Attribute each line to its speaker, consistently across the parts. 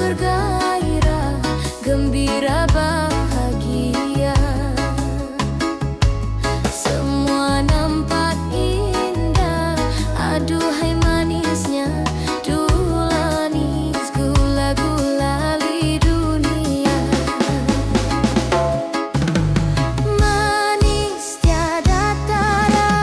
Speaker 1: bergairah, gembira bahagia. Semua nampak indah, aduhai manisnya Dulanis, gula gulali dunia. Manis tiada tara,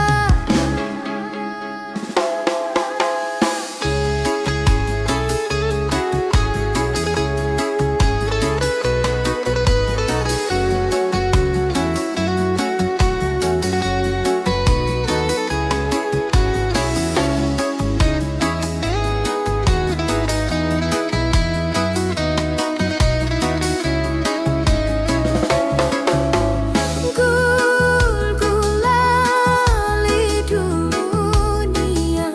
Speaker 1: gulali dunia.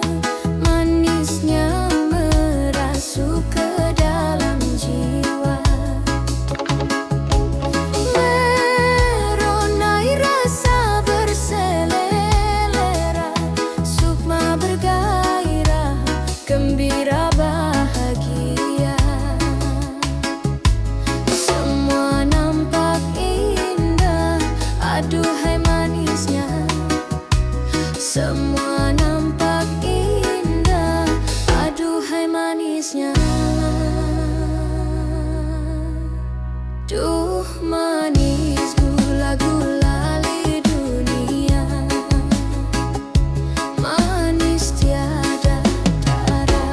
Speaker 1: Manisnya merasuk ke dalam jiwa, meronai rasa berselera, sukma bergairah, gembira bahagia. Semua nampak indah, aduhai manisnya. Semua nampak indah, aduhai manisnya. Duh manis gula gulali dunia, manis tiada tara.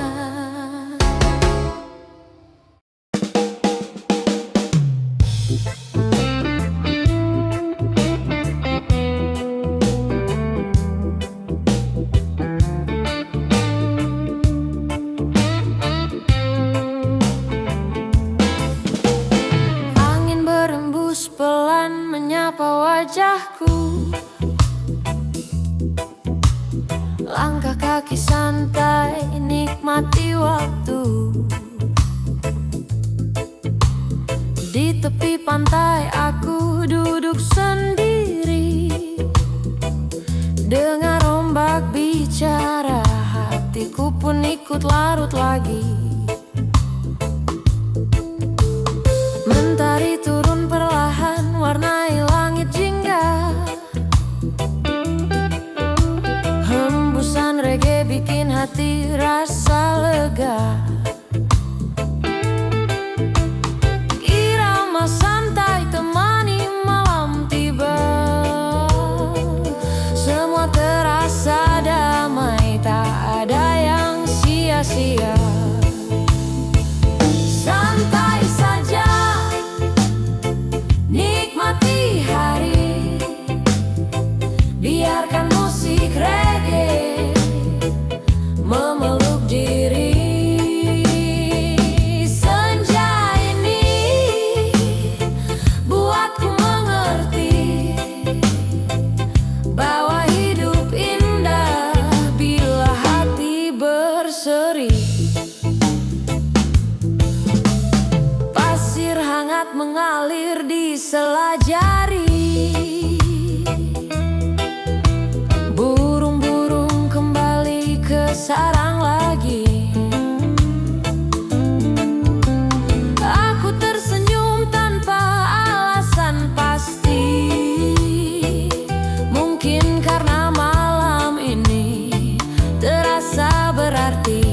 Speaker 1: Angin berembus pelan menyapa wajahku, langkah kaki santai nikmati waktu. Di tepi pantai aku duduk sendiri, dengar ombak bicara, hatiku pun ikut larut lagi. Mentari turun perlahan, warnai langit jingga. Hembusan reggae bikin hati rasa lega. Irama santai temani malam tiba, semua terasa damai, tak ada yang sia-sia. Santai saja, nikmati hari, biarkan musik reggae memeluk diri. Senja ini buatku mengerti bahwa hidup indah bila hati berseri. Pasir hangat mengalir di sela jari, burung-burung kembali ke sarang lagi. Aku tersenyum tanpa alasan pasti, mungkin karena malam ini terasa berarti.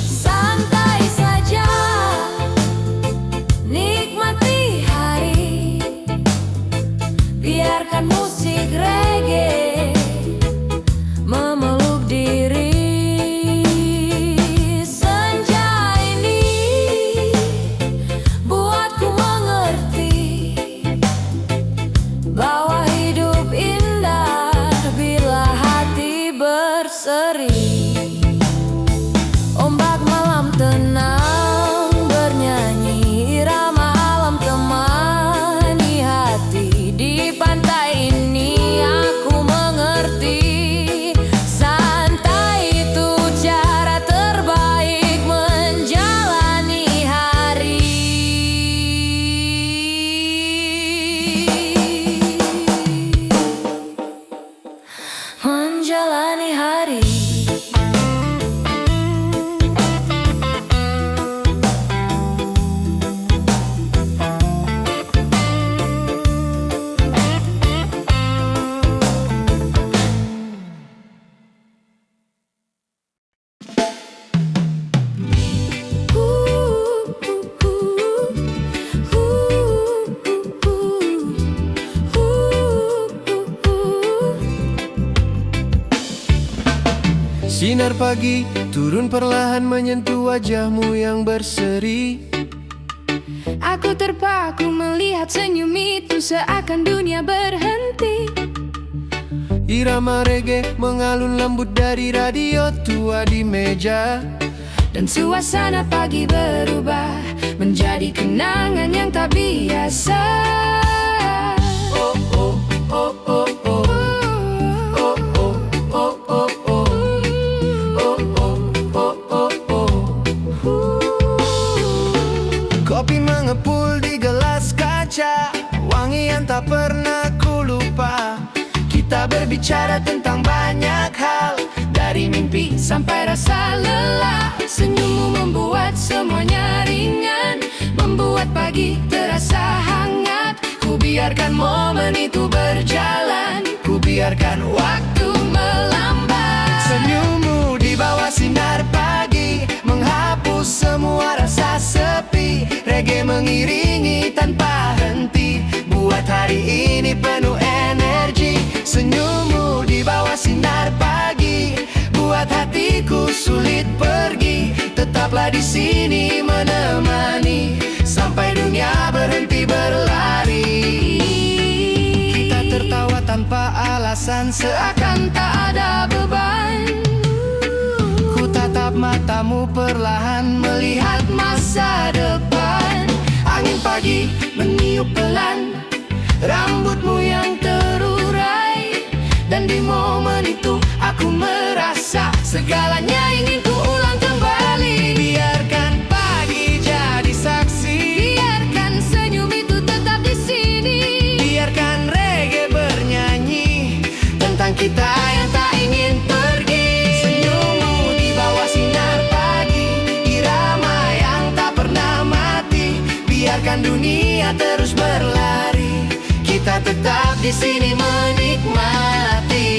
Speaker 1: Santai saja, nikmati hari,
Speaker 2: Sinar pagi turun perlahan menyentuh wajahmu yang berseri.
Speaker 1: Aku terpaku melihat senyum itu seakan dunia berhenti.
Speaker 2: Irama reggae mengalun lembut dari radio tua di meja.
Speaker 1: Dan suasana pagi berubah menjadi kenangan yang tak biasa.
Speaker 2: Oh oh oh oh oh. Oh oh oh oh oh. Oh oh oh oh oh. Kopi mengepul di gelas kaca, wangi yang tak pernah ku lupa. Kita berbicara tentang banyak hal, dari mimpi sampai rasa lelah. Senyummu membuat semuanya ringan, membuat pagi terasa hangat. Ku biarkan momen itu berjalan, ku biarkan waktu melambat. Senyummu di bawah sinar pagi menghapus semua rasa sepi. Reggae mengiringi tanpa henti, buat hari ini penuh energi. Senyummu di bawah sinar pagi buat hatiku sulit pergi. Tetaplah di sini menemani sampai dunia berhenti berlari. Kita tertawa tanpa alasan, seakan tak ada beban. Ku tatap matamu perlahan melihat masa depan. Angin pagi meniup pelan rambutmu yang terurai. Dan di momen itu aku merasa segalanya ingin ku ulang kembali. Biarkan pagi jadi saksi,
Speaker 1: Biarkan senyum itu tetap di sini.
Speaker 2: biarkan reggae bernyanyi tentang kita yang tak ingin pergi. Senyummu di bawah sinar pagi, irama yang tak pernah mati. Biarkan dunia terus berlari, kita tetap di sini menikmati.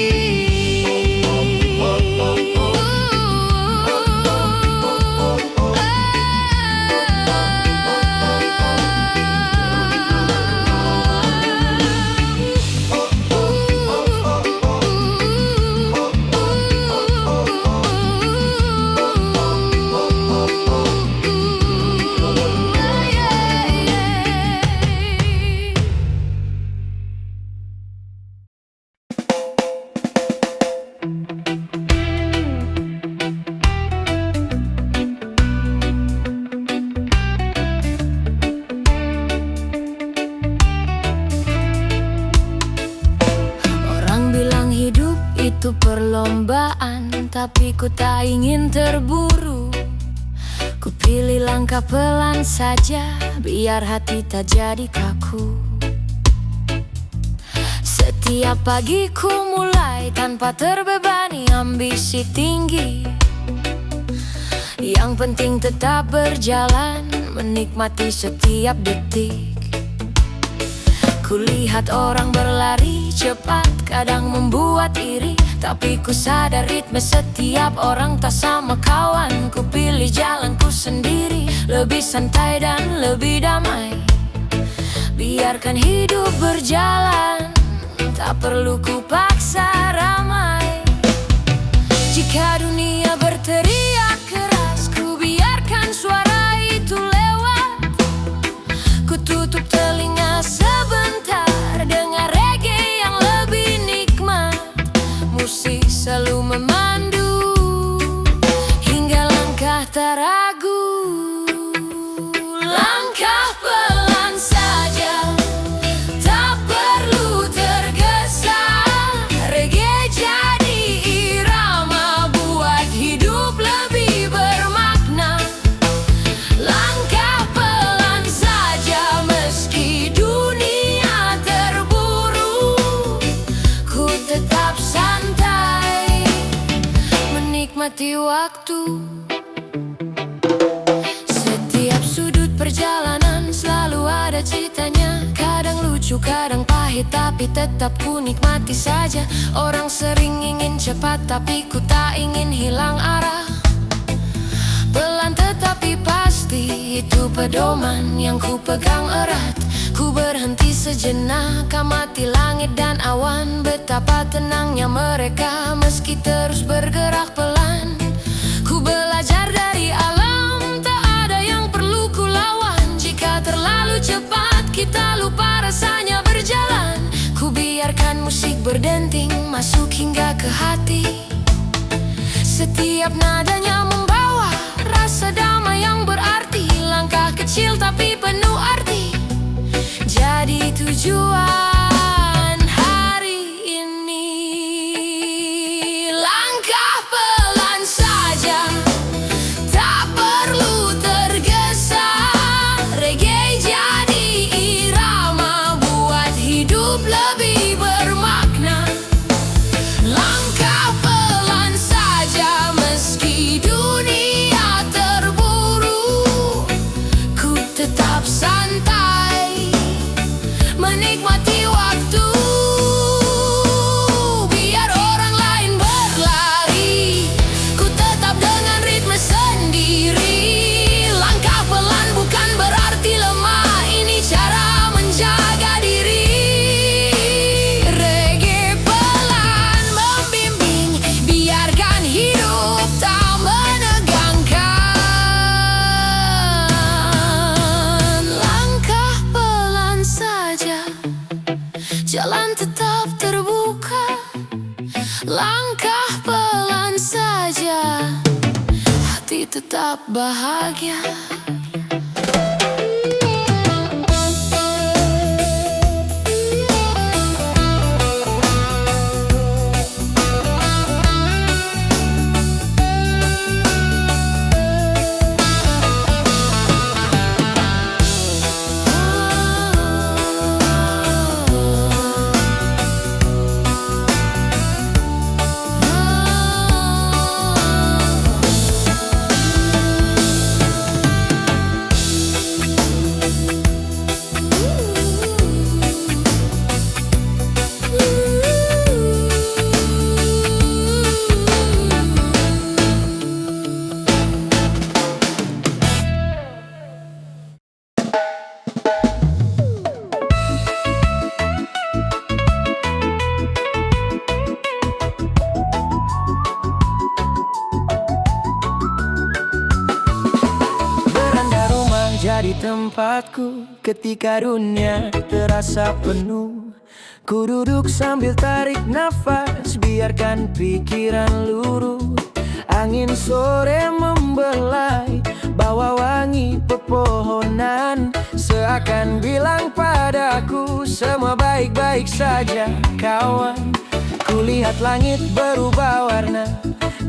Speaker 1: Itu perlombaan, tapi ku tak ingin terburu. Ku pilih langkah pelan saja, biar hati tak jadi kaku. Setiap pagi ku mulai tanpa terbebani ambisi tinggi. Yang penting tetap berjalan, menikmati setiap detik. Kulihat orang berlari cepat, kadang membuat iri. Tapi ku sadar ritme setiap orang tak sama kawan. Ku pilih jalanku sendiri, lebih santai dan lebih damai. Biarkan hidup berjalan, tak perlu ku paksa ramai. Jika dunia berteriak keras, ku biarkan suara itu lewat. Ku tutup telinga sebentar, dengar reggae yang lebih nikmat. Musik selalu memandu, hingga langkah tak ragu. Langkah pelan saja, tak perlu tergesa. Reggae jadi irama, buat hidup lebih bermakna. Langkah pelan saja, meski dunia terburu. Ku tetap santai, menikmati waktu. Setiap sudut perjalanan selalu ada ceritanya. Kadang lucu, kadang pahit, tapi tetap ku nikmati saja. Orang sering ingin cepat, tapi ku tak ingin hilang arah. Pelan tetapi pasti, itu pedoman yang ku pegang erat. Ku berhenti sejenak, amati langit dan awan. Betapa tenangnya mereka meski terus bergerak pelan. Ku belajar dari alam, tak ada yang perlu ku lawan. Jika terlalu cepat kita lupa rasanya berjalan. Ku biarkan musik berdenting masuk hingga ke hati. Setiap nadanya membawa rasa damai yang berarti. Langkah kecil tapi penuh arti jadi tujuan hari ini. Langkah pelan saja, tak perlu tergesa. Reggae jadi irama buat hidup lebih bermakna. Langkah pelan saja meski dunia terburu. Ku tetap santai menikmati waktu. Biar orang lain berlari, ku tetap dengan ritme sendiri. Langkah pelan bukan berarti lemah, ini cara menjaga diri. Reggae pelan membimbing, biarkan hidup tak menegangkan. Langkah pelan saja, jalan tetap terbuka. Langkah pelan saja, hati tetap bahagia.
Speaker 3: Jadi tempatku ketika dunia terasa penuh. Ku duduk sambil tarik nafas, biarkan pikiran luruh. Angin sore membelai, bawa wangi pepohonan. Seakan bilang padaku semua baik-baik saja kawan. Kulihat langit berubah warna,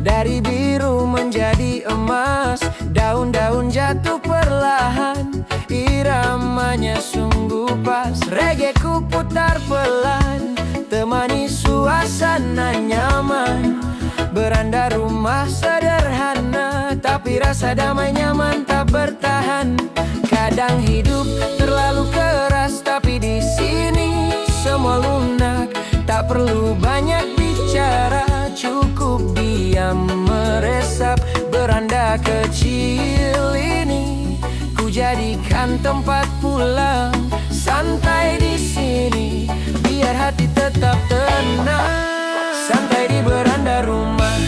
Speaker 3: dari biru menjadi emas. Daun-daun jatuh perlahan, iramanya sungguh pas. Reggae ku putar pelan, temani suasana nyaman. Beranda rumah sederhana, tapi rasa damai nyaman tak bertahan. Kadang hidup terlalu keras, tapi di sini semua lunak. Tak perlu banyak bicara, cukup diam meresap. Beranda kecil ini ku jadikan tempat pulang. Santai di sini, biar hati tetap tenang. Santai di beranda rumah,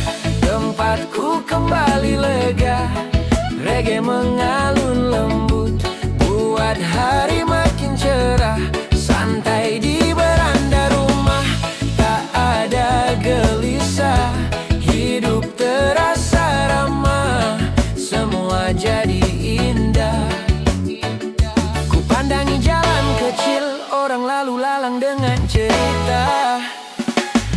Speaker 3: tempatku kembali lega. Reggae mengalun lembut, buat hari makin cerah. Santai di beranda rumah, tak ada gelisah. Hidup terasa ramah, semua jadi indah. Ku pandangi jalan kecil, orang lalu lalang dengan cerita.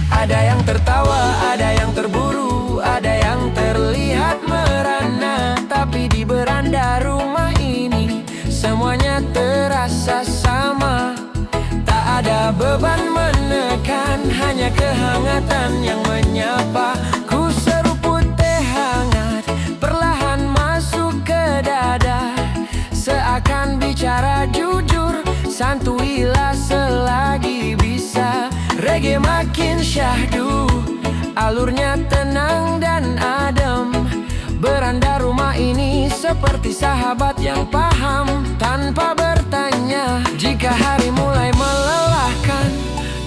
Speaker 3: Ada yang tertawa, ada yang terburu, ada yang terlihat merana. Tapi di beranda rumah ini semuanya terasa sama. Tak ada beban menekan, hanya kehangatan yang menyapa. Ku seruput teh hangat, perlahan masuk ke dada. Seakan bicara jujur, santuilah selagi bisa. Reggae makin syahdu, alurnya tenang dan adem. Beranda rumah ini seperti sahabat yang paham tanpa bertanya. Jika hari mulai melelahkan,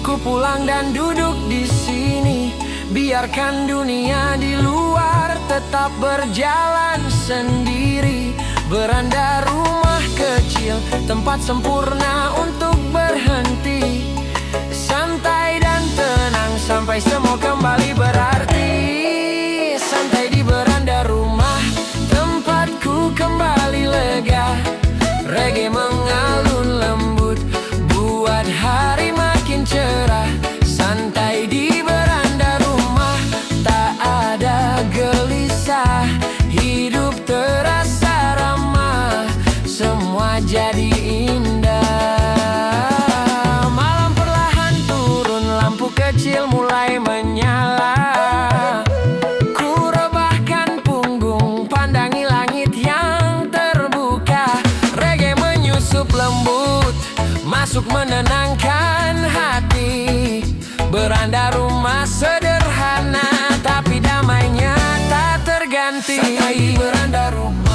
Speaker 3: ku pulang dan duduk di sini. Biarkan dunia di luar tetap berjalan sendiri. Beranda rumah kecil, tempat sempurna untuk berhenti. Santai dan tenang sampai semua kembali berarti. Santai di beranda rumah, tempatku kembali lega. Reggae mengalun lembut, buat hari makin cerah. Santai di beranda rumah, tak ada gelisah. Hidup terasa ramah, semua jadi indah. Malam perlahan turun, lampu kecil mulai menyala. Ku rebahkan punggung, pandangi langit yang terbuka. Reggae menyusup lembut, masuk menenangkan hati. Beranda rumah sederhana, tapi damainya tak terganti. Santai di beranda rumah,